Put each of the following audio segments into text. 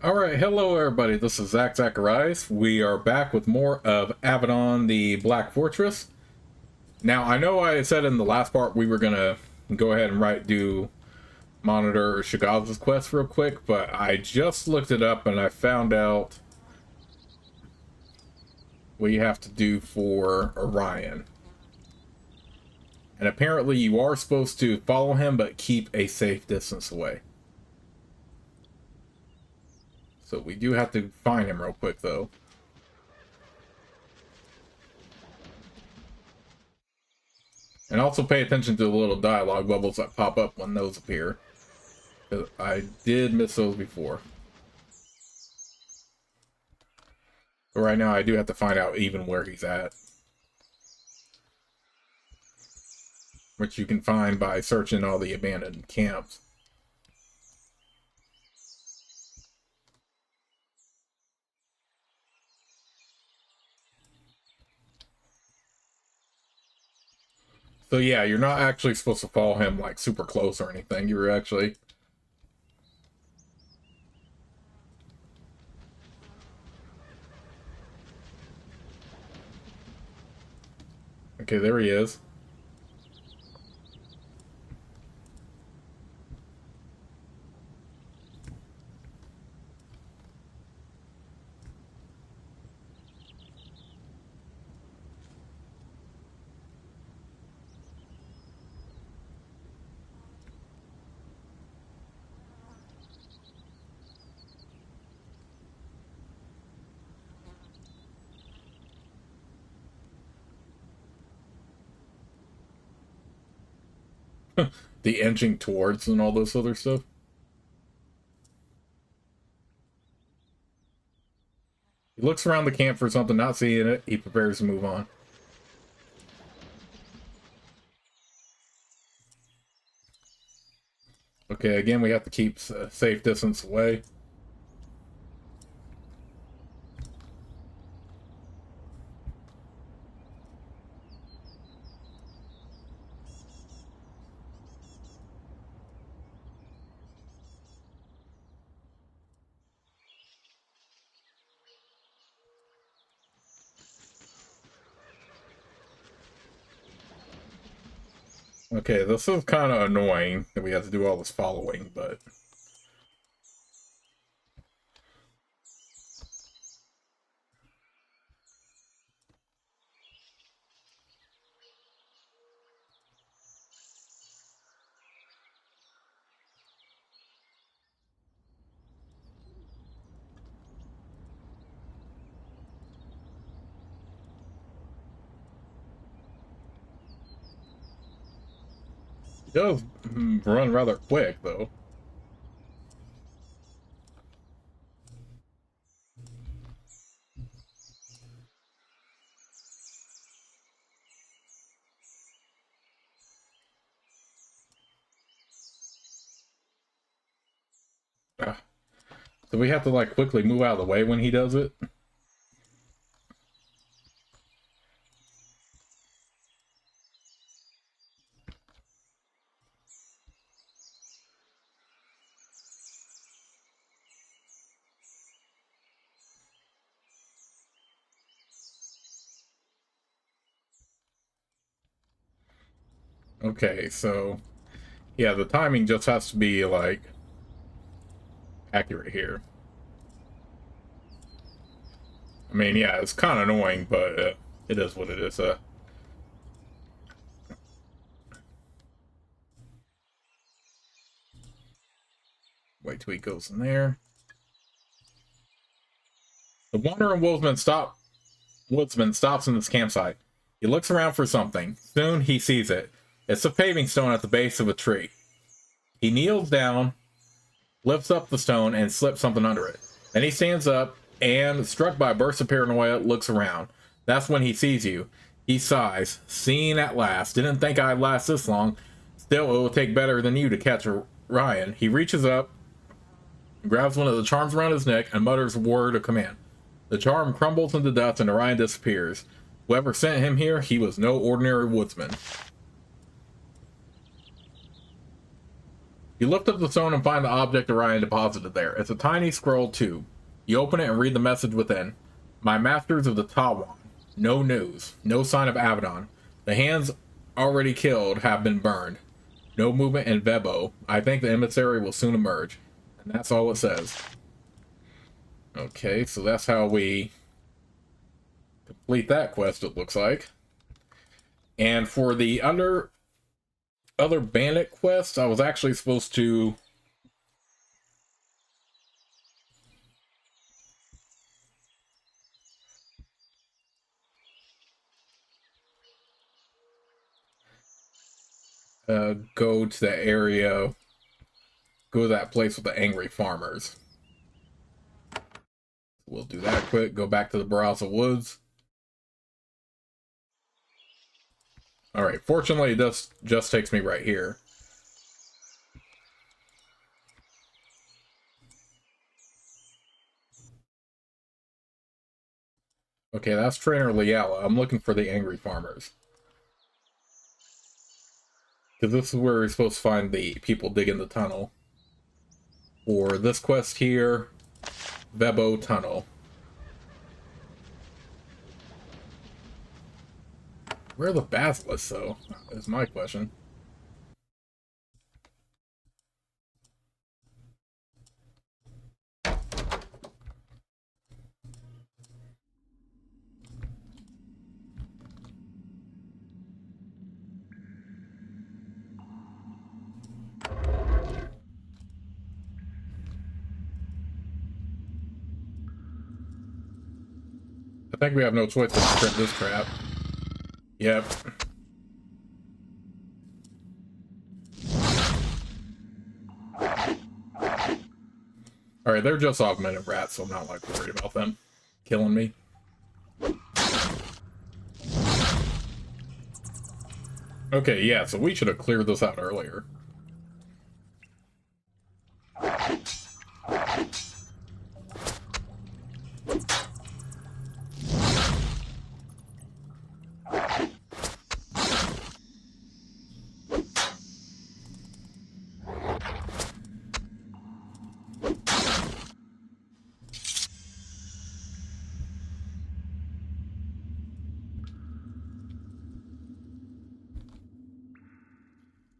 Alright, hello everybody, this is Zacharias. We are back with more of Avadon, the Black Fortress. Now, I know I said in the last part we were gonna go ahead and do monitor Shigaz's quest real quick, but I just looked it up and I found out what you have to do for Orion. And apparently you are supposed to follow him, but keep a safe distance away. So we do have to find him real quick, though. And also pay attention to the little dialogue bubbles that pop up when those appear. I did miss those before. But right now I do have to find out even where he's at. Which you can find by searching all the abandoned camps. So yeah, you're not actually supposed to follow him like super close or anything. You're actually... Okay, there he is. The inching towards and all this other stuff. He looks around the camp for something, not seeing it. He prepares to move on. Okay, again, we have to keep a safe distance away. Okay, this is kind of annoying that we have to do all this following, but... He does run rather quick, though. So we have to, like, quickly move out of the way when he does it? Okay, so... yeah, the timing just has to be, like, accurate here. I mean, yeah, it's kind of annoying, but it is what it is. Wait till he goes in there. The wandering woodsman stops in this campsite. He looks around for something. Soon he sees it. It's a paving stone at the base of a tree. He kneels down, lifts up the stone, and slips something under it. Then he stands up and, struck by a burst of paranoia, looks around. That's when he sees you. He sighs. Seen at last. Didn't think I'd last this long. Still, it will take better than you to catch Ryan. He reaches up, grabs one of the charms around his neck, and mutters a word of command. The charm crumbles into dust and Orion disappears. Whoever sent him here, he was no ordinary woodsman. You lift up the stone and find the object Orion deposited there. It's a tiny scroll tube. You open it and read the message within. My masters of the Tawan. No news. No sign of Avadon. The hands already killed have been burned. No movement in Vebo. I think the emissary will soon emerge. And that's all it says. Okay, so that's how we complete that quest, it looks like. And for the other bandit quests, I was actually supposed to go to the area, go to that place with the angry farmers. We'll do that quick, go back to the Barraza Woods. Alright, fortunately it just takes me right here. Okay, that's Trainer Liala. I'm looking for the angry farmers. Because this is where we're supposed to find the people digging the tunnel. For this quest here, Vebo Tunnel. Where are the basilisks, though? Is my question. I think we have no choice but to print this crap. Yep. Alright, they're just augmented rats, so I'm not like worried about them killing me. Okay, yeah, so we should have cleared this out earlier.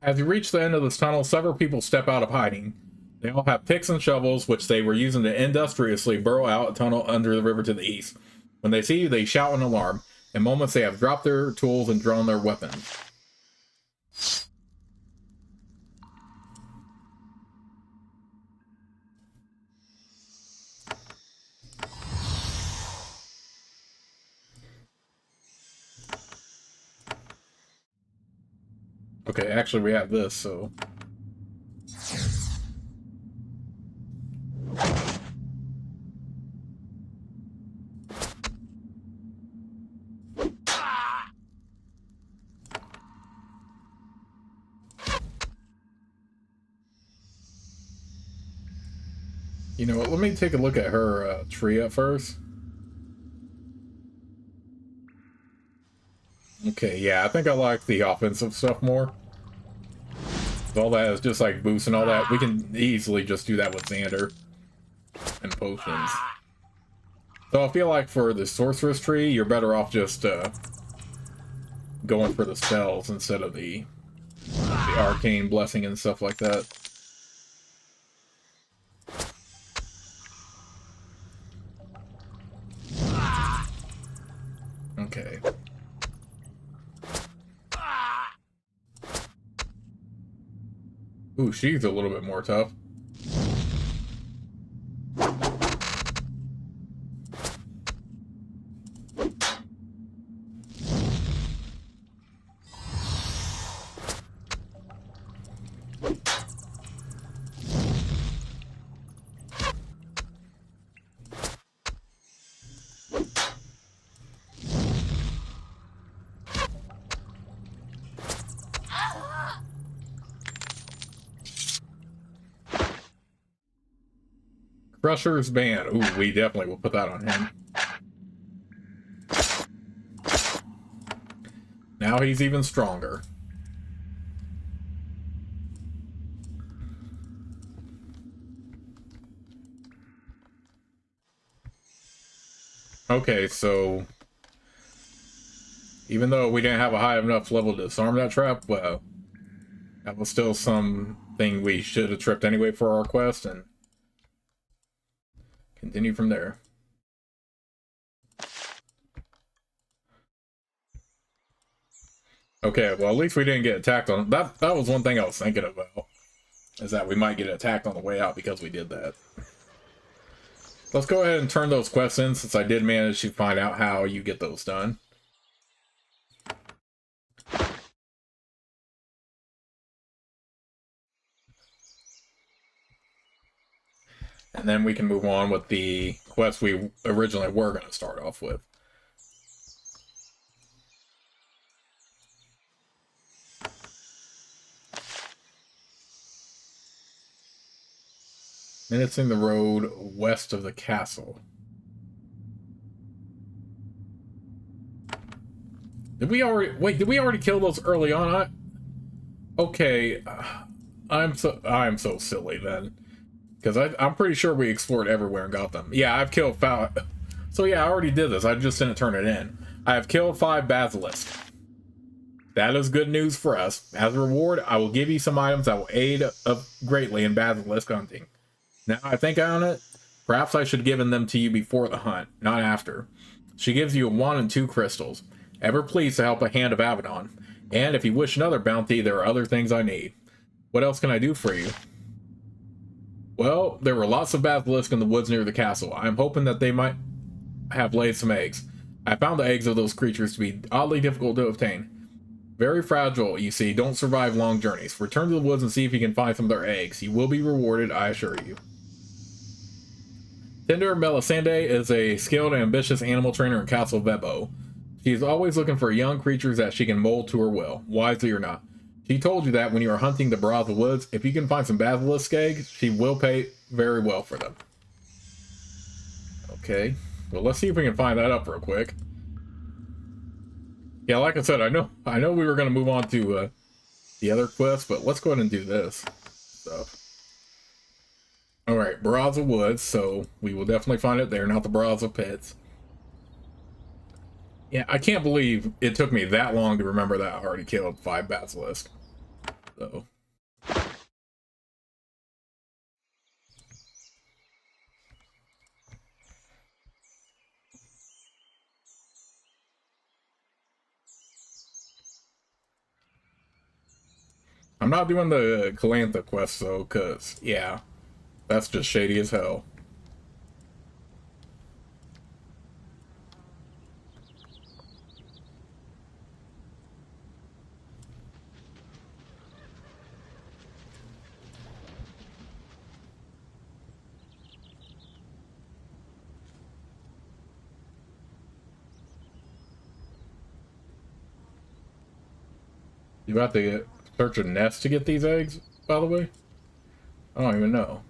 As you reach the end of this tunnel, several people step out of hiding. They all have picks and shovels, which they were using to industriously burrow out a tunnel under the river to the east. When they see you, they shout in alarm. In moments, they have dropped their tools and drawn their weapons. Okay, actually we have this, so... You know what, let me take a look at her tree at first. Okay, yeah, I think I like the offensive stuff more. All that is just like boost and all that. We can easily just do that with Xander and potions. So I feel like for the sorceress tree, you're better off just going for the spells instead of the arcane blessing and stuff like that. Okay. Ooh, she's a little bit more tough. Crusher's Band. Ooh, we definitely will put that on him. Now he's even stronger. Okay, so even though we didn't have a high enough level to disarm that trap, well, that was still something we should have tripped anyway for our quest, and continue from there. Okay, well, at least we didn't get attacked on that. That was one thing I was thinking about, is that we might get attacked on the way out because we did that. Let's go ahead and turn those quests in, since I did manage to find out how you get those done. And then we can move on with the quest we originally were going to start off with. Menacing the road west of the castle. Did we already kill those early on? Okay, I'm so silly then. Because I'm pretty sure we explored everywhere and got them. Yeah, I've killed 5. So yeah, I already did this. I just didn't turn it in. I have killed 5 basilisks. That is good news for us. As a reward, I will give you some items that will aid greatly in basilisk hunting. Now I think on it, perhaps I should have given them to you before the hunt, not after. She gives you a 1 and 2 crystals. Ever pleased to help a hand of Avadon. And if you wish another bounty, there are other things I need. What else can I do for you? Well, there were lots of basilisks in the woods near the castle. I'm hoping that they might have laid some eggs. I found the eggs of those creatures to be oddly difficult to obtain. Very fragile, you see, don't survive long journeys. Return to the woods and see if you can find some of their eggs. You will be rewarded, I assure you. Tinder Melisande is a skilled and ambitious animal trainer in Castle Vebo. She is always looking for young creatures that she can mold to her will, wisely or not. She told you that when you are hunting the Baraza Woods, if you can find some basilisk eggs, she will pay very well for them. Okay, well, let's see if we can find that up real quick. Yeah, like I said, I know we were going to move on to the other quest, but let's go ahead and do this stuff. Alright, Baraza Woods, so we will definitely find it there, not the Baraza Pits. Yeah, I can't believe it took me that long to remember that I already killed 5 basilisks. So. I'm not doing the Calantha quest though, because, yeah, that's just shady as hell. You have to search a nest to get these eggs, by the way? I don't even know.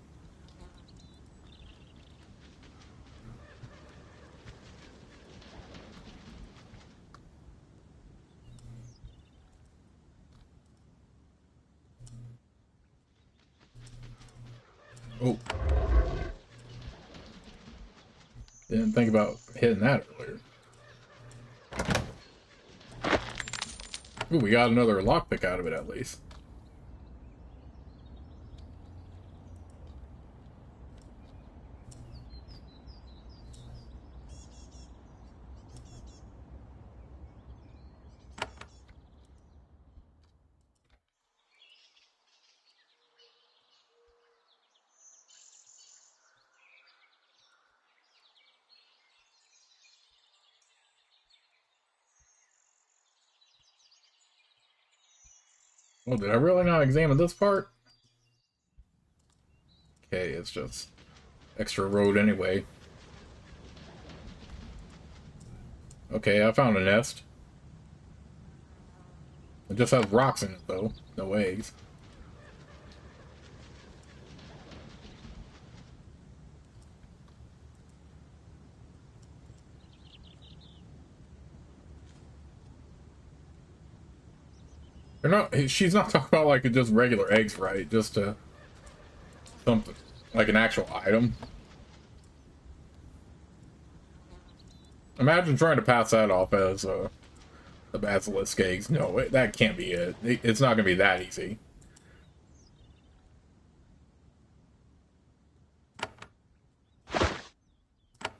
Oh. Didn't think about hitting that earlier. Ooh, we got another lockpick out of it at least. Oh, did I really not examine this part? Okay, it's just extra road anyway. Okay, I found a nest. It just has rocks in it though, no eggs. They're not. She's not talking about like just regular eggs, right? Just something like an actual item. Imagine trying to pass that off as the Basilisk eggs. No, that can't be it. It's not going to be that easy.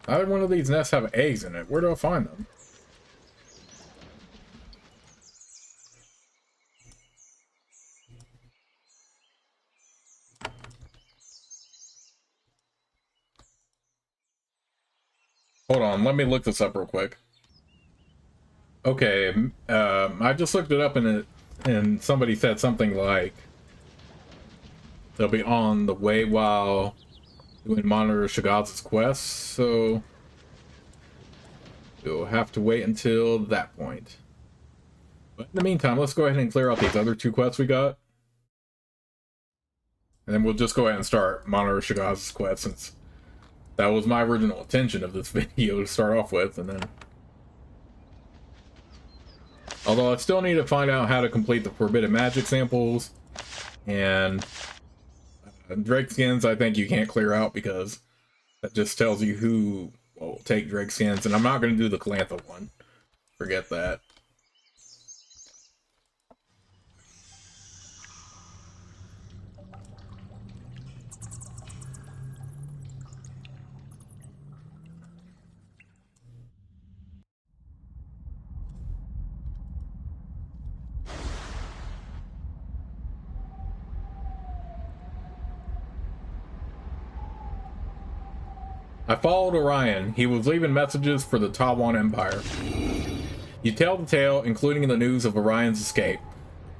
Either one of these nests have eggs in it. Where do I find them? Hold on, let me look this up real quick. Okay, I just looked it up and somebody said something like they'll be on the way while doing Monitor Shigaz's quest, so we'll have to wait until that point. But in the meantime, let's go ahead and clear out these other 2 quests we got. And then we'll just go ahead and start Monitor Shigaz's quest, since that was my original intention of this video to start off with, and then... Although I still need to find out how to complete the Forbidden Magic samples, and Drake skins I think you can't clear out because that just tells you who will take Drake skins, and I'm not going to do the Calantha one. Forget that. I followed Orion. He was leaving messages for the Tawan Empire. You tell the tale, including the news of Orion's escape.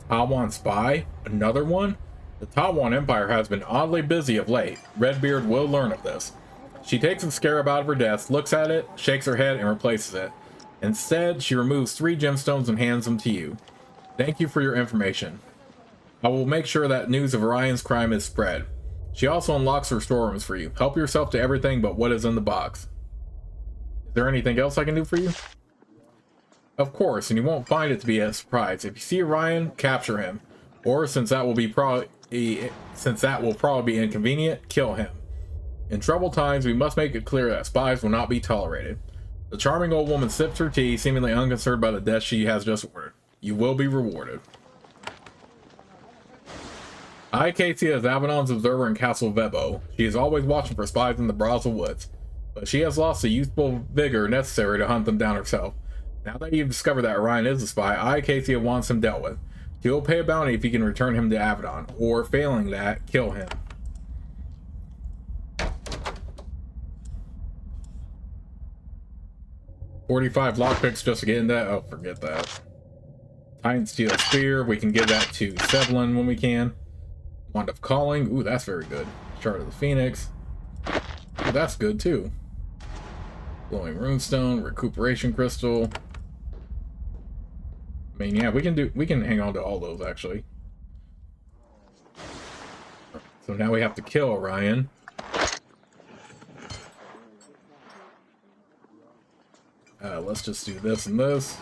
Tawan spy? Another one? The Tawan Empire has been oddly busy of late. Redbeard will learn of this. She takes the scarab out of her desk, looks at it, shakes her head, and replaces it. Instead, she removes 3 gemstones and hands them to you. Thank you for your information. I will make sure that news of Orion's crime is spread. She also unlocks her storerooms for you. Help yourself to everything but what is in the box. Is there anything else I can do for you? Of course, and you won't find it to be a surprise. If you see Orion, capture him. Or, since that will probably be inconvenient, kill him. In troubled times, we must make it clear that spies will not be tolerated. The charming old woman sips her tea, seemingly unconcerned by the death she has just ordered. You will be rewarded. Casey is Avadon's observer in Castle Vebo. She is always watching for spies in the Brazil woods, but she has lost the youthful vigor necessary to hunt them down herself. Now that you've discovered that Orion is a spy, Casey wants him dealt with. He will pay a bounty if he can return him to Avadon, or failing that, kill him. $45 lockpicks just to get in that? Oh, forget that. Titan Steel Spear, we can give that to Sevlin when we can. Wand of Calling, ooh, that's very good. Shard of the Phoenix, ooh, that's good too. Glowing Runestone, Recuperation Crystal. I mean, yeah, we can hang on to all those actually. So now we have to kill Orion. Let's just do this and this.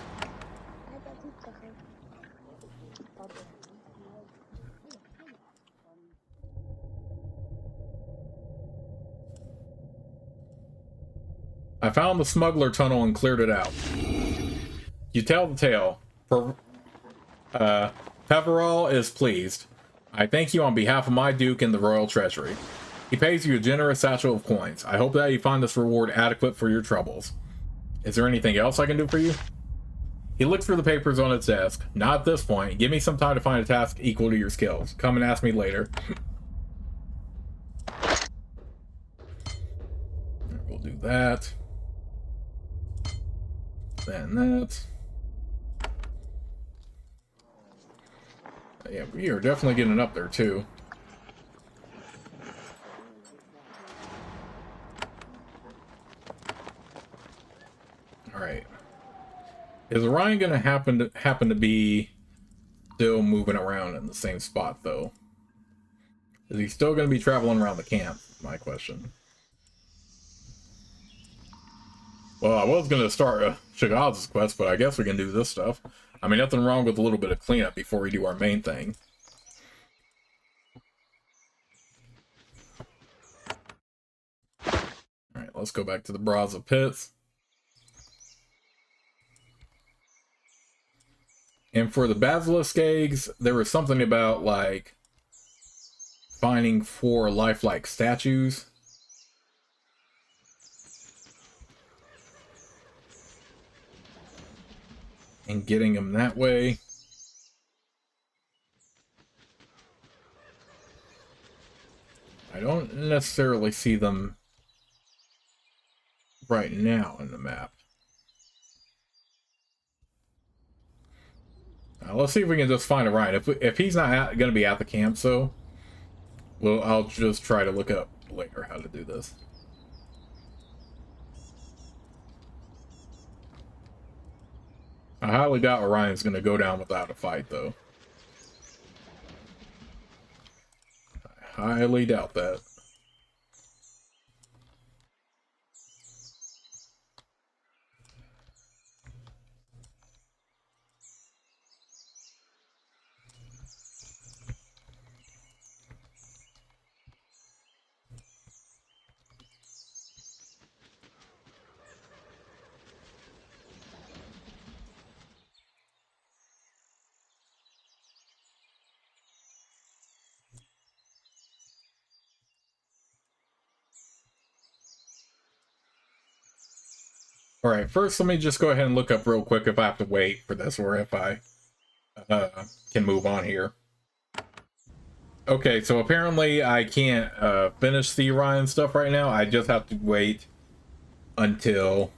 I found the smuggler tunnel and cleared it out. You tell the tale. Peverall is pleased. I thank you on behalf of my Duke and the Royal Treasury. He pays you a generous satchel of coins. I hope that you find this reward adequate for your troubles. Is there anything else I can do for you? He looks through the papers on his desk. Not at this point. Give me some time to find a task equal to your skills. Come and ask me later. We'll do that. And that. Yeah, we are definitely getting up there too. All right. Is Orion going to happen to be still moving around in the same spot though? Is he still going to be traveling around the camp? My question. Well, I was going to start Shigaz's quest, but I guess we can do this stuff. I mean, nothing wrong with a little bit of cleanup before we do our main thing. Alright, let's go back to the Brazza Pits. And for the basilisk eggs, there was something about like finding 4 lifelike statues. And getting them that way. I don't necessarily see them right now in the map. Let's see if we can just find Orion. If he's not going to be at the camp, so well, I'll just try to look up later how to do this. I highly doubt Orion's going to go down without a fight, though. I highly doubt that. Alright, first let me just go ahead and look up real quick if I have to wait for this or if I can move on here. Okay, so apparently I can't finish the Orion stuff right now. I just have to wait until...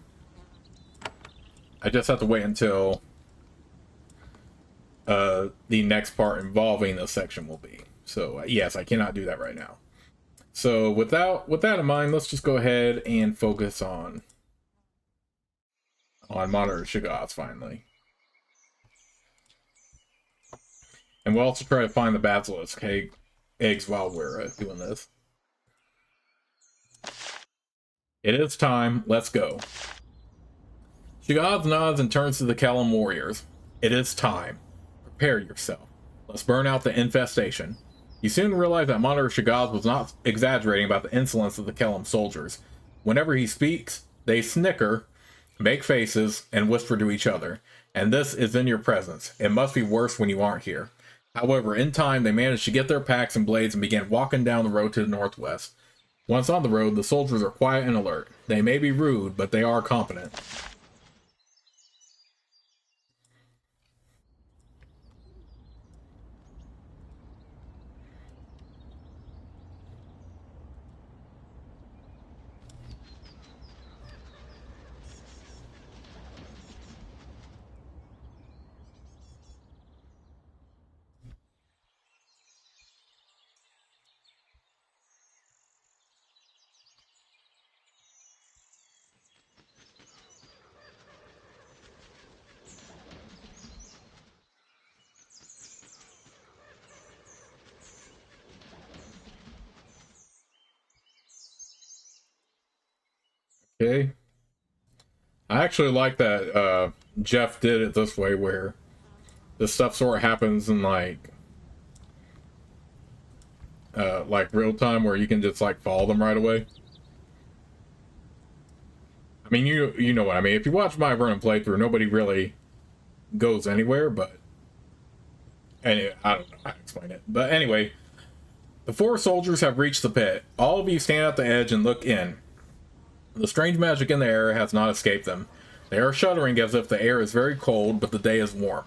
the next part involving this section will be. So yes, I cannot do that right now. So with that in mind, let's just go ahead and focus on Monitor Shigaz finally. And we'll also try to find the basilisk eggs while we're doing this. It is time. Let's go. Shigaz nods and turns to the Kellam warriors. It is time. Prepare yourself. Let's burn out the infestation. You soon realize that Monitor Shigaz was not exaggerating about the insolence of the Kellam soldiers. Whenever he speaks, they snicker, make faces, and whisper to each other. And this is in your presence. It must be worse when you aren't here. However, in time, they managed to get their packs and blades and began walking down the road to the northwest. Once on the road, the soldiers are quiet and alert. They may be rude, but they are competent. Okay. I actually like that Jeff did it this way, where this stuff sort of happens in like real time, where you can just like follow them right away. I mean, you know what I mean. If you watch my Vernon playthrough, nobody really goes anywhere, but anyway, I don't know how to explain it. But anyway, the 4 soldiers have reached the pit. All of you stand at the edge and look in. The strange magic in the air has not escaped them. They are shuddering as if the air is very cold, but the day is warm.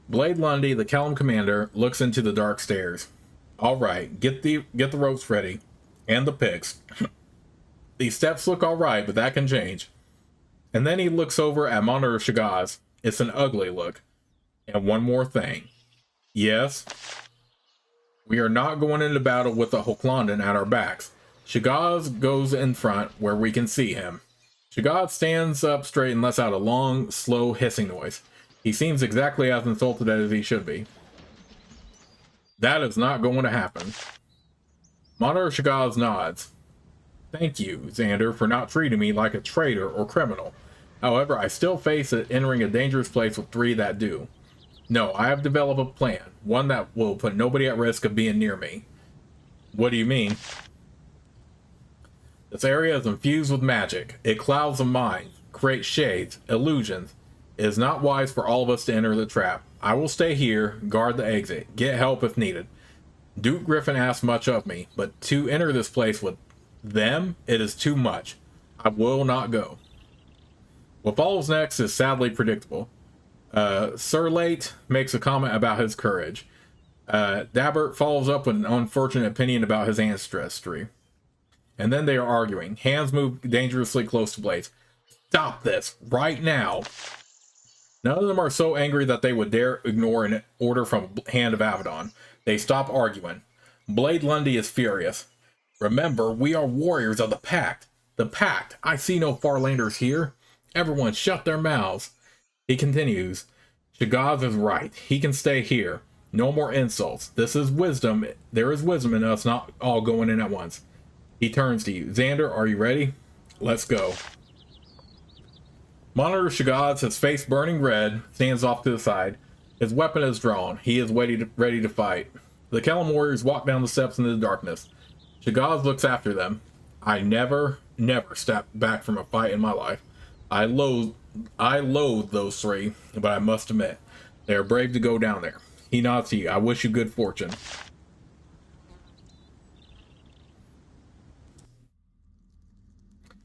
Blade Lundy, the Kellam commander, looks into the dark stairs. All right, get the ropes ready, and the picks. These steps look all right, but that can change. And then he looks over at Monitor Shigaz. It's an ugly look. And one more thing. Yes, we are not going into battle with the Hochlandan at our backs. Shigaz goes in front where we can see him. Shigaz stands up straight and lets out a long, slow hissing noise. He seems exactly as insulted as he should be. That is not going to happen. Monitor Shigaz nods. Thank you, Xander, for not treating me like a traitor or criminal. However, I still face it entering a dangerous place with 3 that do. No, I have developed a plan, one that will put nobody at risk of being near me. What do you mean? This area is infused with magic. It clouds the mind, creates shades, illusions. It is not wise for all of us to enter the trap. I will stay here, guard the exit, get help if needed. Duke Griffin asks much of me, but to enter this place with them, it is too much. I will not go. What follows next is sadly predictable. Sir Late makes a comment about his courage. Dabbert follows up with an unfortunate opinion about his ancestry. And then they are arguing. Hands move dangerously close to blades. Stop this right now. None of them are so angry that they would dare ignore an order from Hand of Avadon. They stop arguing. Blade Lundy is furious. Remember, we are warriors of the Pact. The Pact. I see no Farlanders here. Everyone shut their mouths. He continues. Shigaz is right. He can stay here. No more insults. This is wisdom. There is wisdom in us not all going in at once. He turns to you. Xander, are you ready? Let's go. Monitor Shigaz, his face burning red, stands off to the side. His weapon is drawn. He is ready to fight. The Kellum warriors walk down the steps into the darkness. Shigaz looks after them. I never stepped back from a fight in my life. I loathe those three, but I must admit, they are brave to go down there. He nods to you. I wish you good fortune.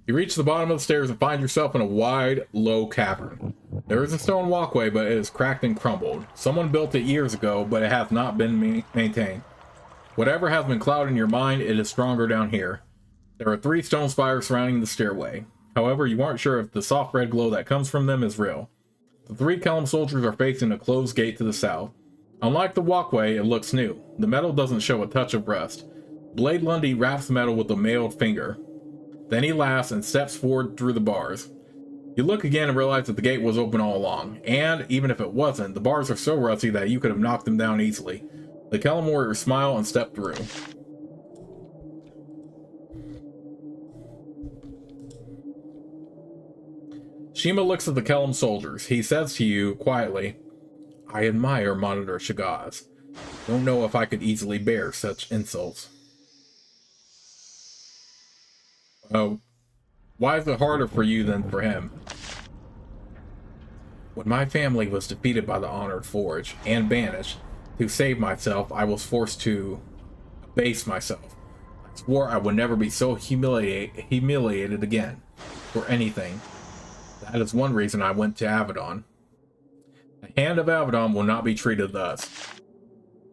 You reach the bottom of the stairs and find yourself in a wide, low cavern. There is a stone walkway, but it is cracked and crumbled. Someone built it years ago, but it has not been maintained. Whatever has been clouding your mind, it is stronger down here. There are 3 stone spires surrounding the stairway. However, you aren't sure if the soft red glow that comes from them is real. The 3 Kellum soldiers are facing a closed gate to the south. Unlike the walkway, it looks new. The metal doesn't show a touch of rust. Blade Lundy wraps the metal with a mailed finger. Then he laughs and steps forward through the bars. You look again and realize that the gate was open all along, and even if it wasn't, the bars are so rusty that you could have knocked them down easily. The Kellum warriors smile and step through. Shima looks at the Kellum soldiers. He says to you quietly, I admire Monitor Shigaz. Don't know if I could easily bear such insults. Why is it harder for you than for him? When my family was defeated by the Honored Forge and banished, to save myself, I was forced to abase myself. I swore I would never be so humiliated again for anything. That is one reason I went to Avadon. The Hand of Avadon will not be treated thus.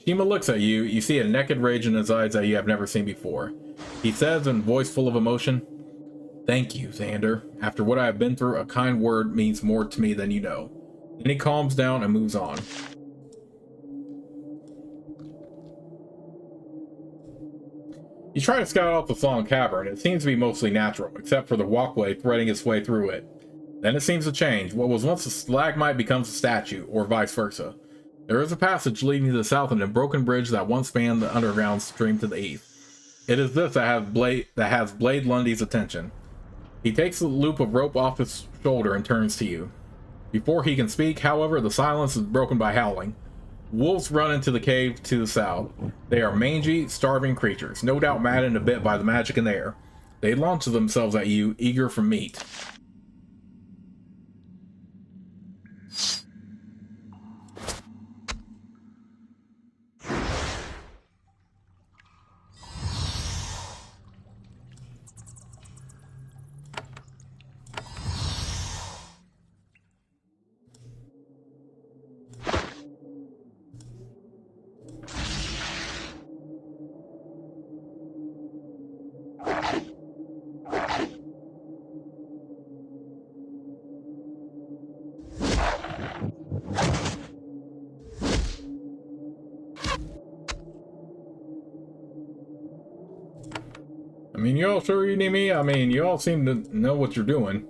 Shima looks at you. You see a naked rage in his eyes that you have never seen before. He says in a voice full of emotion, Thank you, Xander. After what I have been through, a kind word means more to me than you know. Then he calms down and moves on. You try to scout out the long cavern. It seems to be mostly natural, except for the walkway threading its way through it. Then it seems to change. What was once a stalagmite becomes a statue, or vice versa. There is a passage leading to the south and a broken bridge that once spanned the underground stream to the east. It is this that has Blade Lundy's attention. He takes the loop of rope off his shoulder and turns to you. Before he can speak, however, the silence is broken by howling. Wolves run into the cave to the south. They are mangy, starving creatures, no doubt maddened a bit by the magic in the air. They launch themselves at you, eager for meat. I mean, you all sure you need me? I mean, you all seem to know what you're doing.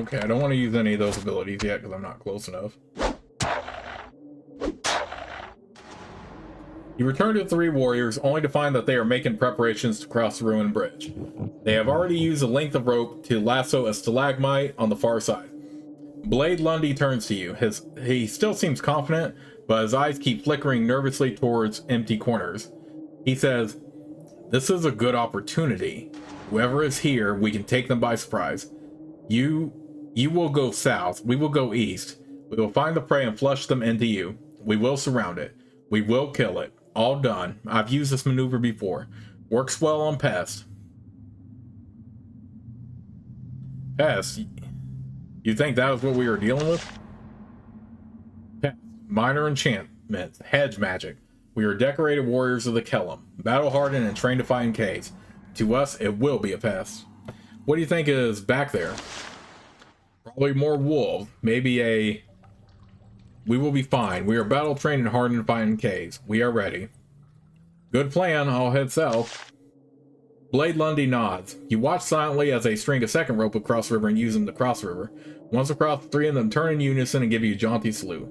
Okay, I don't want to use any of those abilities yet because I'm not close enough. You return to the three warriors only to find that they are making preparations to cross the ruined bridge. They have already used a length of rope to lasso a stalagmite on the far side. Blade Lundy turns to you. He still seems confident, but his eyes keep flickering nervously towards empty corners. He says, "This is a good opportunity. Whoever is here, we can take them by surprise. You will go south, we will go east. We will find the prey and flush them into you. We will surround it. We will kill it. All done. I've used this maneuver before. Works well on Pest." Pest? You think that was what we were dealing with? Pest. Minor enchantments. Hedge magic. We are decorated warriors of the Kellum. Battle-hardened and trained to fight in caves. To us, it will be a pest. What do you think is back there? Probably more wolves. Maybe a... We will be fine. We are battle-trained and hardened to fight in caves. We are ready. Good plan. I'll head south. Blade Lundy nods. You watch silently as they string a second rope across the river and use them to cross the river. Once across, the three of them turn in unison and give you a jaunty salute.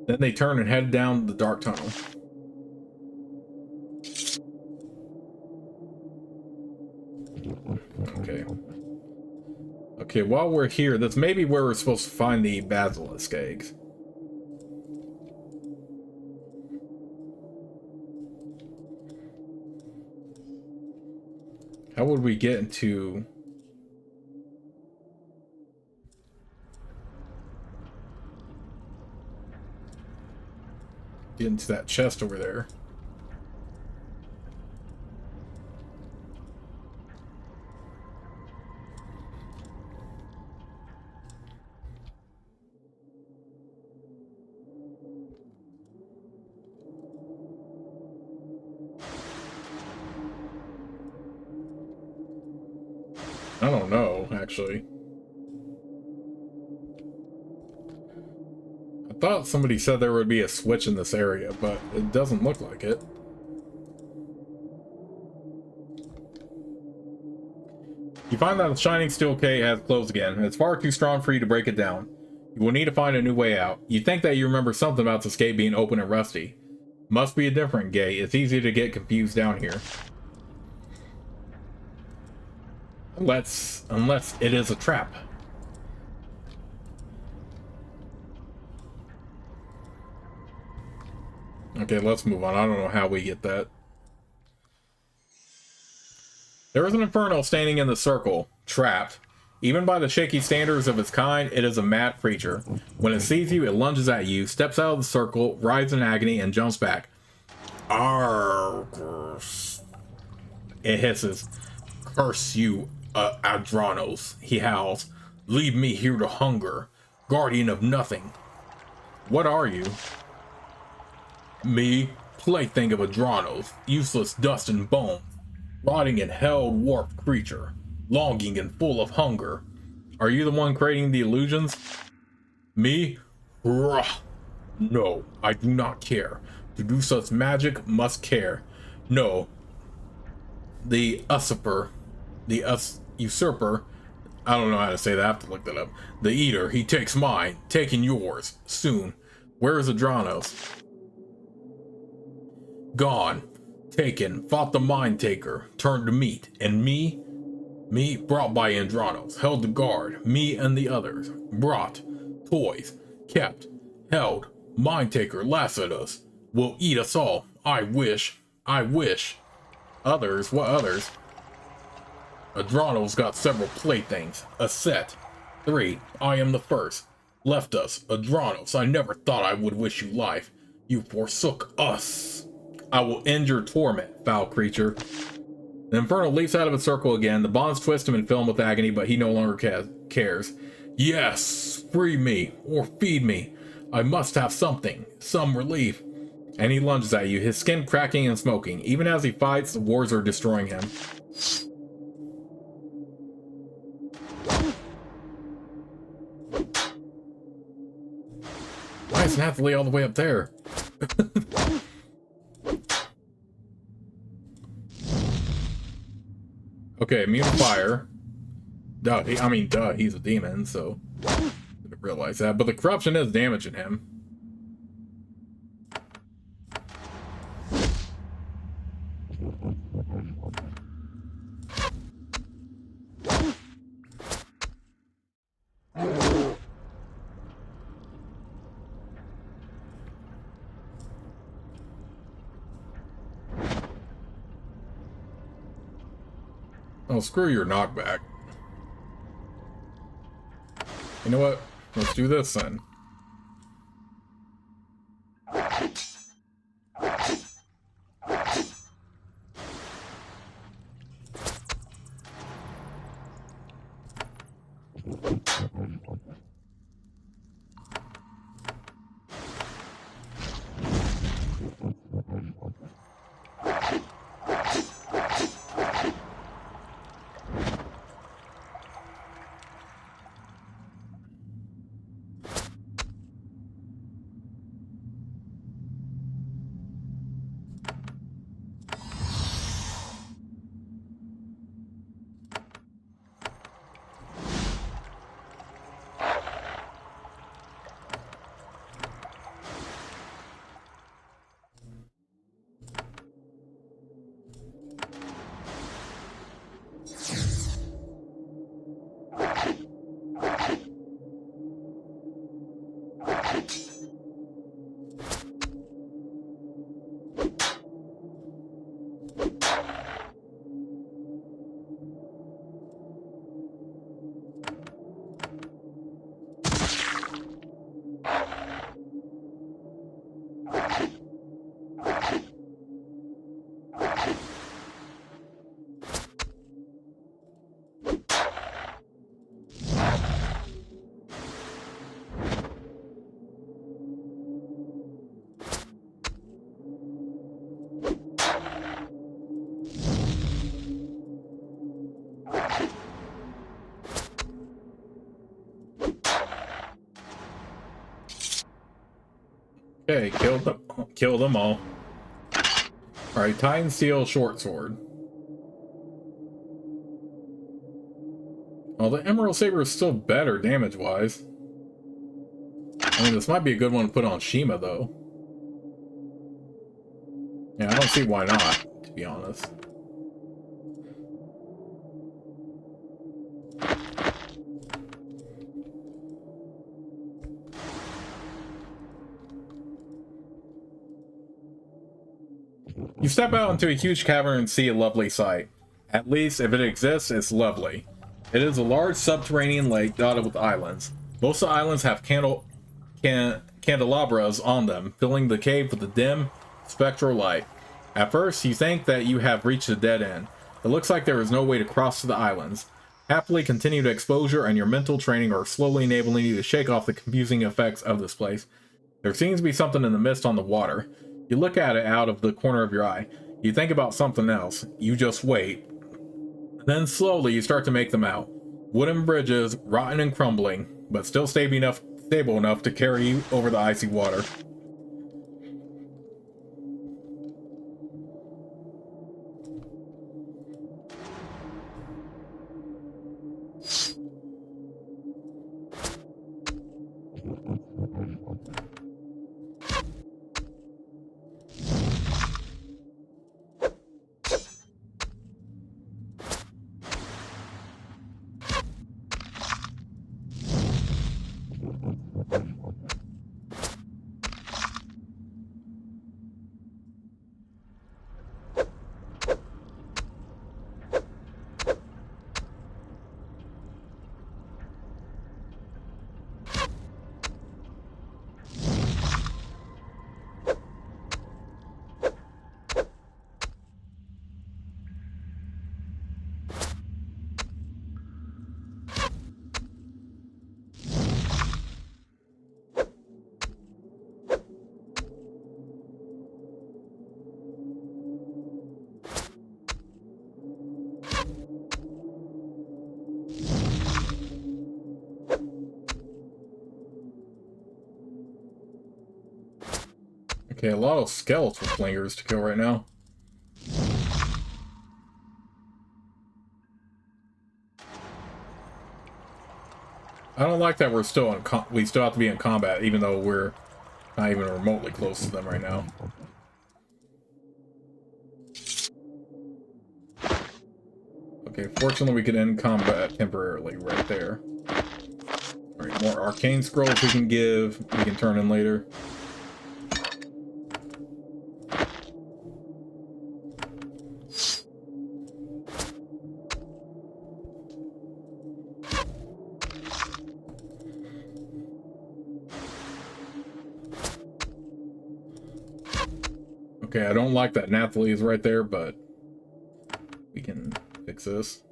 Then they turn and head down the dark tunnel. Okay. Okay, while we're here, that's maybe where we're supposed to find the basilisk eggs. How would we get into... Get into that chest over there? I don't know, actually. I thought somebody said there would be a switch in this area, but it doesn't look like it. You find that the Shining Steel Cave has closed again. It's far too strong for you to break it down. You will need to find a new way out. You think that you remember something about this gate being open and rusty. Must be a different gate. It's easy to get confused down here. Unless it is a trap. Okay, let's move on. I don't know how we get that. There is an inferno standing in the circle, trapped. Even by the shaky standards of its kind, it is a mad creature. When it sees you, it lunges at you, steps out of the circle, writhes in agony, and jumps back. Argos. It hisses. Curse you, Adranos, he howls. Leave me here to hunger, guardian of nothing. What are you? Me, plaything of Adranos, useless dust and bone, rotting and hell-warped creature, longing and full of hunger. Are you the one creating the illusions? Me? Rah. No, I do not care. To do such magic must care. No. The usurper, I don't know how to say that, I have to look that up. The eater, he takes mine, taking yours, soon. Where is Adranos? Gone, taken, fought the mind taker, turned to meat, and me brought by Adranos, held the guard, me and the others, brought, toys, kept, held, mind taker laughs at us, will eat us all, I wish. Others, what others? Adrano's got several playthings, a set. 3, I am the first. Left us, Adranos, I never thought I would wish you life. You forsook us. I will end your torment, foul creature. The Inferno leaps out of its circle again. The bonds twist him and fill him with agony, but he no longer cares. Yes, free me, or feed me. I must have something, some relief. And he lunges at you, his skin cracking and smoking. Even as he fights, the wars are destroying him. Why is Nathalie all the way up there? Okay, immune to fire. Duh, duh, he's a demon, so I didn't realize that. But the corruption is damaging him. Oh, screw your knockback. You know what? Let's do this then. Okay, kill them all. Alright, Titan Steel Short Sword. Well, the Emerald Saber is still better damage-wise. I mean, this might be a good one to put on Shima, though. Yeah, I don't see why not, to be honest. You step out into a huge cavern and see a lovely sight. At least, if it exists, it's lovely. It is a large subterranean lake dotted with islands. Most of the islands have candelabras on them, filling the cave with a dim, spectral light. At first, you think that you have reached a dead end. It looks like there is no way to cross to the islands. Happily, continued exposure and your mental training are slowly enabling you to shake off the confusing effects of this place. There seems to be something in the mist on the water. You look at it out of the corner of your eye. You think about something else. You just wait. Then slowly you start to make them out. Wooden bridges, rotten and crumbling, but still stable enough to carry you over the icy water. Okay, a lot of skeletal flingers to kill right now. I don't like that we're still in we still have to be in combat, even though we're not even remotely close to them right now. Okay, fortunately we can end combat temporarily right there. Alright, more arcane scrolls we can give, we can turn in later. Okay, I don't like that Nathalie is right there, but we can fix this.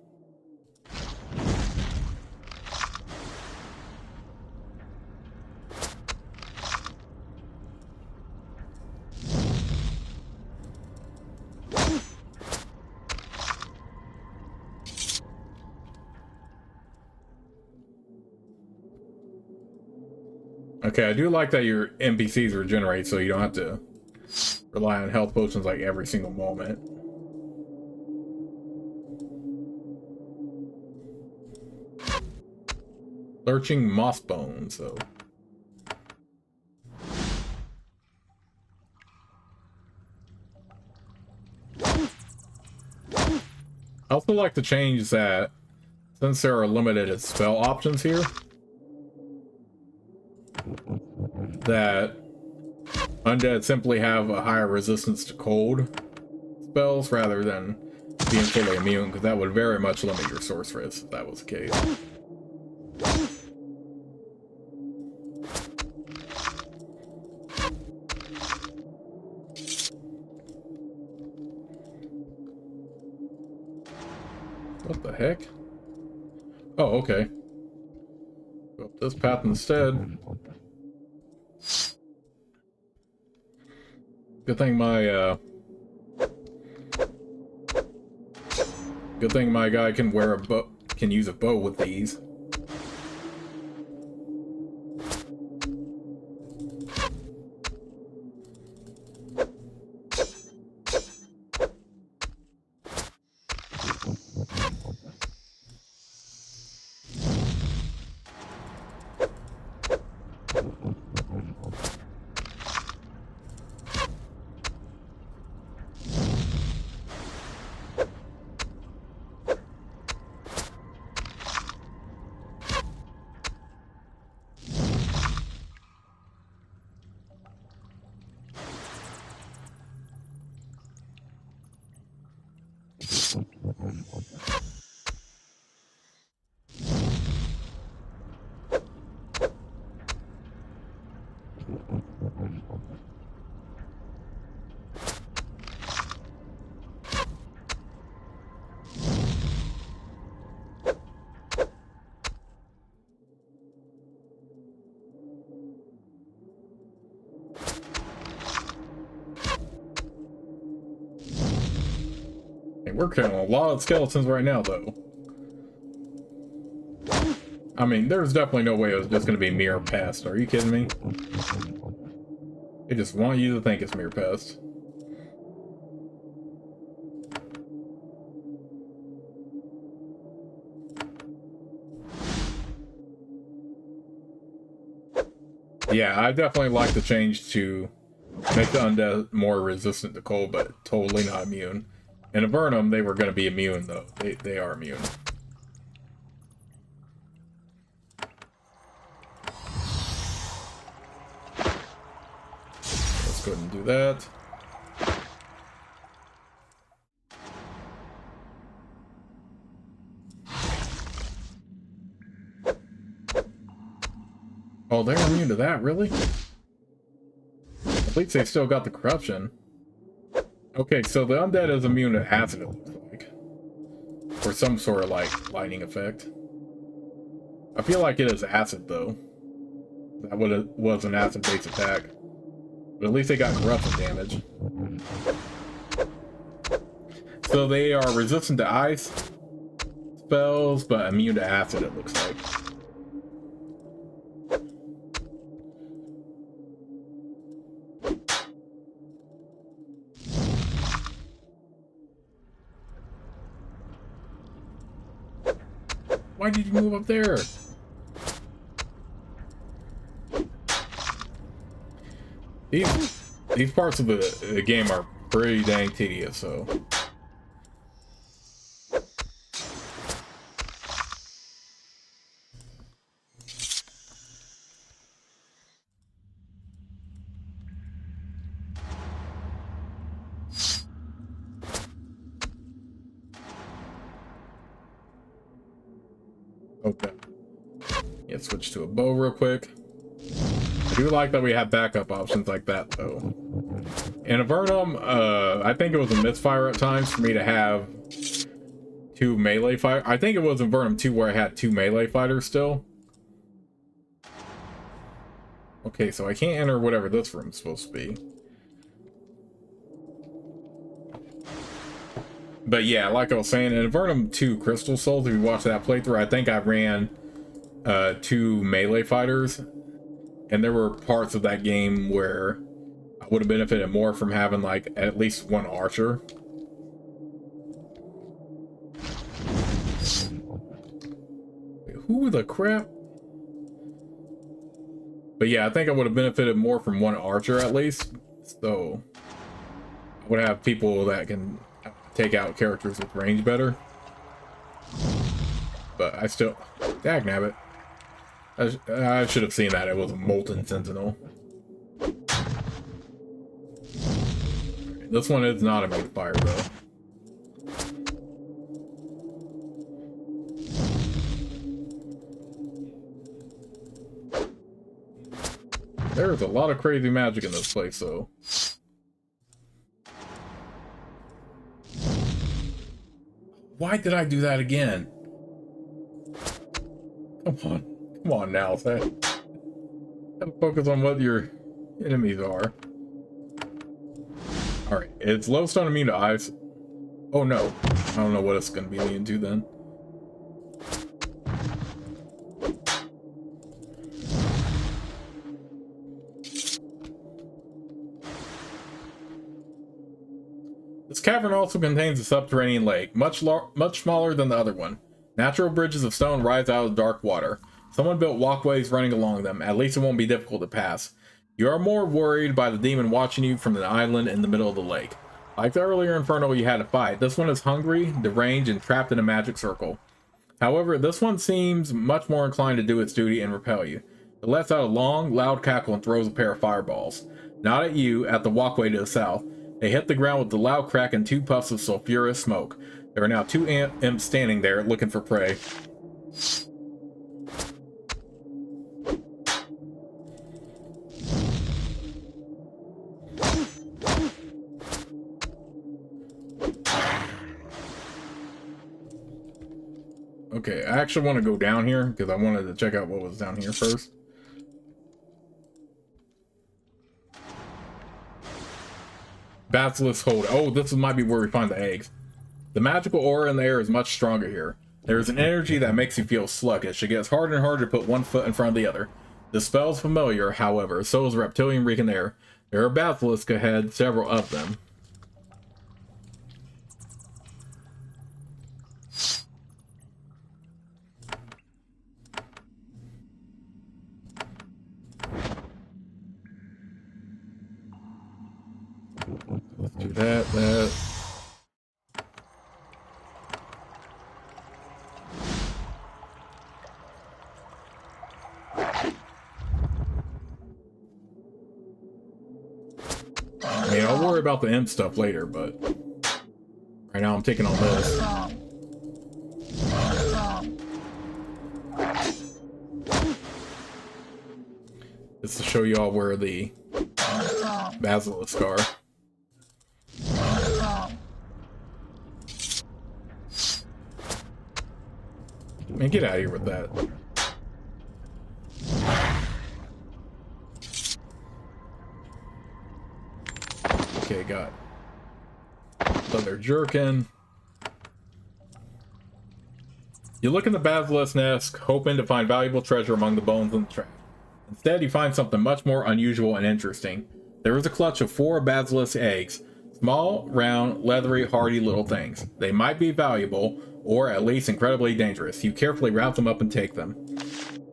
Okay, I do like that your NPCs regenerate, so you don't have to rely on health potions like every single moment. Lurching moss bones, so. I also like to change that since there are limited spell options here, that undead simply have a higher resistance to cold spells rather than being fully immune, because that would very much limit your sorceress if that was the case. What the heck? Oh, okay. Go up this path instead. Good thing my guy can wear a bow, can use a bow with these. We're killing a lot of skeletons right now, though. I mean, there's definitely no way it was just going to be mere pest. Are you kidding me? They just want you to think it's mere pest. Yeah, I definitely like the change to make the undead more resistant to cold, but totally not immune. In Avernum, they were going to be immune, though. They are immune. Let's go ahead and do that. Oh, they're immune to that, really? At least they still got the corruption. Okay, so the undead is immune to acid, it looks like. Or some sort of, like, lightning effect. I feel like it is acid, though. That was an acid-based attack. But at least they got corruption damage. So they are resistant to ice spells, but immune to acid, it looks like. Why did you move up there? These parts of the game are pretty dang tedious, so. Okay. Yeah, switch to a bow real quick. I do like that we have backup options like that, though. In Avernum, I think it was a misfire at times for me to have two melee fighters. I think it was in Avernum 2 where I had two melee fighters still. Okay, so I can't enter whatever this room's supposed to be. But yeah, like I was saying, in Avernum 2 Crystal Souls, if you watch that playthrough, I think I ran two melee fighters. And there were parts of that game where I would have benefited more from having, like, at least one archer. Wait, who the crap? But yeah, I think I would have benefited more from one archer at least. So I would have people that can take out characters with range better. But I still... Dagnabbit. I should have seen that. It was a Molten Sentinel. This one is not immune to fire, though. There's a lot of crazy magic in this place, though. Why did I do that again? Come on. Come on now, Seth. Gotta focus on what your enemies are. Alright, it's Lowstone immune to ice. Oh no. I don't know what it's gonna be immune to then. This cavern also contains a subterranean lake, much smaller than the other one. Natural bridges of stone rise out of the dark water. Someone built walkways running along them. At least it won't be difficult to pass. You are more worried by the demon watching you from the island in the middle of the lake. Like the earlier Inferno you had to fight, this one is hungry, deranged, and trapped in a magic circle. However, this one seems much more inclined to do its duty and repel you. It lets out a long, loud cackle and throws a pair of fireballs. Not at you, at the walkway to the south. They hit the ground with a loud crack and two puffs of sulfurous smoke. There are now two imps standing there looking for prey. Okay, I actually want to go down here because I wanted to check out what was down here first. Basilisk hold. Oh, this might be where we find the eggs. The magical aura in the air is much stronger here. There is an energy that makes you feel sluggish. It gets harder and harder to put one foot in front of the other. The spell's familiar, however, so is reptilian reek in the air. There are basilisks ahead, several of them. Let's do that. I mean, I'll worry about the imp stuff later, but right now I'm taking on this. Just to show you all where the basilisk are. Man, get out of here with that. Okay, got leather jerkin. You look in the basilisk nest, hoping to find valuable treasure among the bones in the trash. Instead, you find something much more unusual and interesting. There is a clutch of 4 basilisk eggs. Small, round, leathery, hardy little things. They might be valuable, or at least incredibly dangerous. You carefully wrap them up and take them.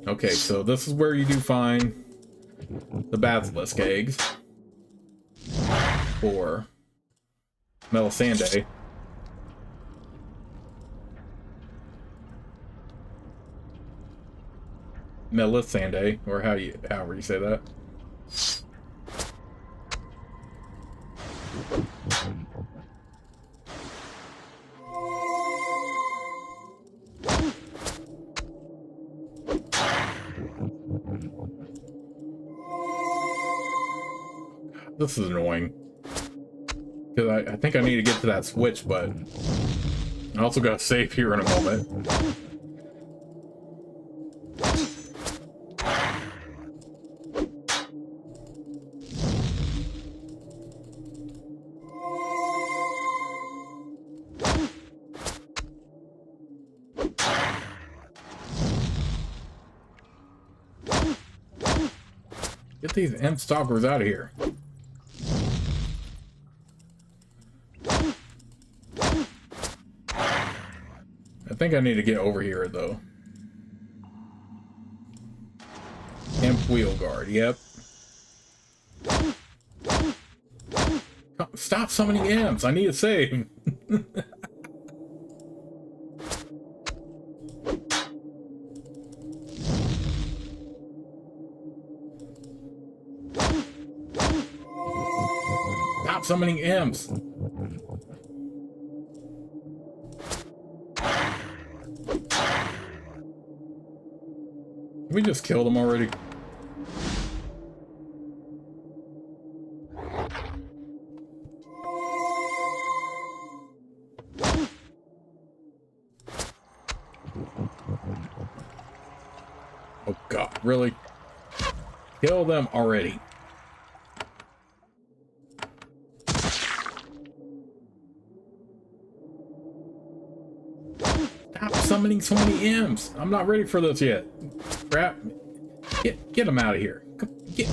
Okay, so this is where you do find the basilisk eggs. for Melisande. Melisande, or however you say that. This is annoying. Because I think I need to get to that switch, but I also got to save here in a moment. Get these imp stalkers out of here. I think I need to get over here, though. Imp wheel guard, yep. Stop summoning imps, I need to save. Stop summoning imps. We just killed him already. Oh God, really? Kill them already. Stop summoning so many imps. I'm not ready for this yet. Crap. Get him out of here. Get.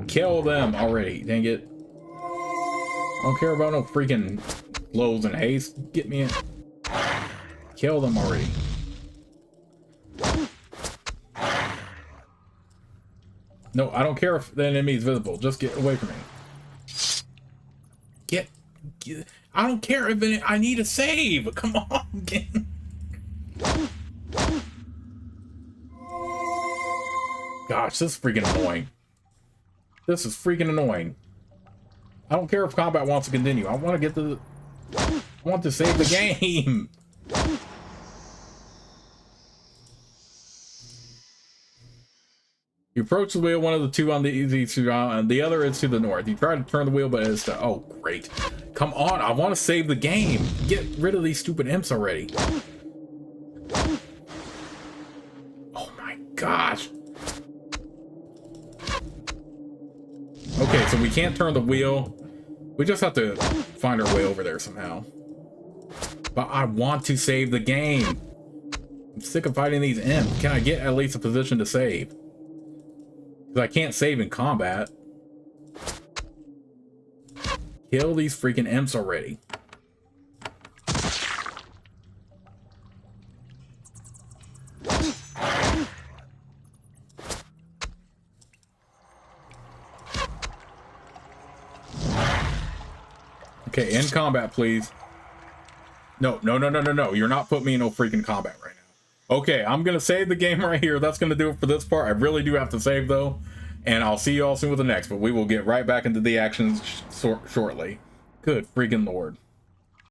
Kill them already. Dang it. I don't care about no freaking blows and haste. Get me in. Kill them already. No, I don't care if the enemy is visible. Just get away from me. Get I don't care if I need a save. Come on. Gosh, this is freaking annoying. This is freaking annoying. I don't care if combat wants to continue. I want to get to I want to save the game. You approach the wheel, one of the two on the easy to and the other is to the north. You try to turn the wheel, but it's to, oh great. Come on, I want to save the game. Get rid of these stupid imps already. Oh my gosh. Okay, so we can't turn the wheel. We just have to find our way over there somehow. But I want to save the game. I'm sick of fighting these imps. Can I get at least a position to save? I can't save in combat. Kill these freaking imps already. Okay, end combat, please. No. You're not putting me in no freaking combat right now. Okay, I'm gonna save the game right here. That's gonna do it for this part. I really do have to save though, and I'll see you all soon with the next, but we will get right back into the actions shortly. Good freaking lord.